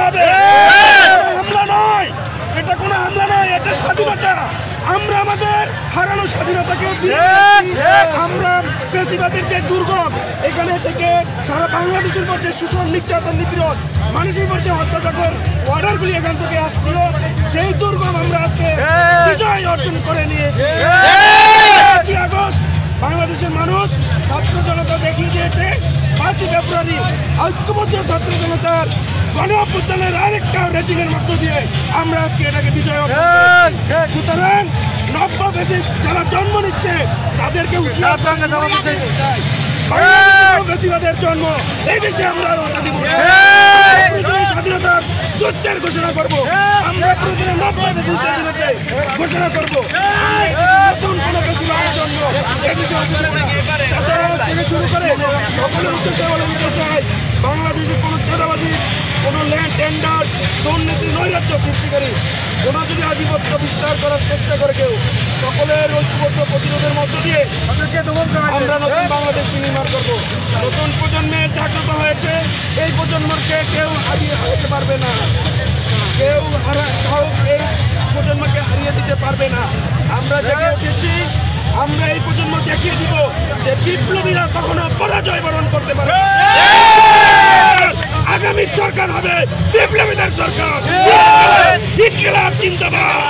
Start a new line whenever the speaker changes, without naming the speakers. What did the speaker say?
হবে। হামলা নয়, এটা কোনো হামলা নয়, এটা স্বাধীনতা। আমরা আমাদের হারানো স্বাধীনতাকে আমরা ফ্যাসিবাদের যে দুর্গম এখানে থেকে সারা বাংলাদেশের উপর যে শোষণ নির্যাতন নিপীড়ন মানুষের উপর যে হত্যাচকর অর্ডারগুলি এখান থেকে আসছিল সেই দুর্গম আমরা আজকে বিজয় অর্জন করে নিয়েছি। 5 আগস্ট বাংলাদেশের মানুষ ছাত্র জনতা দেখিয়ে দিয়েছে। 5 ফেব্রুয়ারি ঐক্যবদ্ধ ছাত্র জনতার গণ অভ্যুত্থানের আরেকটা রেজিমের মধ্য দিয়ে আমরা আজকে এটাকে বিজয় অর্জন করেছি। সুতরাং নব্য ফ্যাসিস্ট যারা জন্ম নিচ্ছে তাদেরকে ফ্যাসিবাদের জন্ম এই দেশে আমরা স্বাধীনতার যুদ্ধের ঘোষণা করবো। আমরা প্রয়োজনে নব্য ফ্যাসিস্টের বিরুদ্ধে ঘোষণা করবো। নতুন কোনো ফ্যাসিবাদের জন্য থেকে শুরু করে সকলের উদ্দেশ্যে বলে দিতে চাই, বাংলাদেশে কোনো চাঁদাবাজি, কোনো ল্যান্ড টেন্ডার, দুর্নীতি, নৈরাজ্য সৃষ্টিকারী কোনো যদি আধিপত্য বিস্তার করার চেষ্টা করে কেউ, সকলের ঐক্যবদ্ধ প্রতিরোধের মধ্য দিয়ে আমরা নতুন বাংলাদেশ নির্মাণ করবো। নতুন প্রজন্মে জাগ্রত হয়েছে, এই প্রজন্মকে কেউ হারিয়ে হারাতে পারবে না, কেউ এই প্রজন্মকে হারিয়ে দিতে পারবে না। আমরা জেগে উঠেছি, আমরা এই প্রজন্ম দেখিয়ে দিব যে বিপ্লবীরা কখনো পরাজয় বরণ করতে পারে। আগামী সরকার হবে বিপ্লবীদের সরকার। ইনকিলাব জিন্দাবাদ।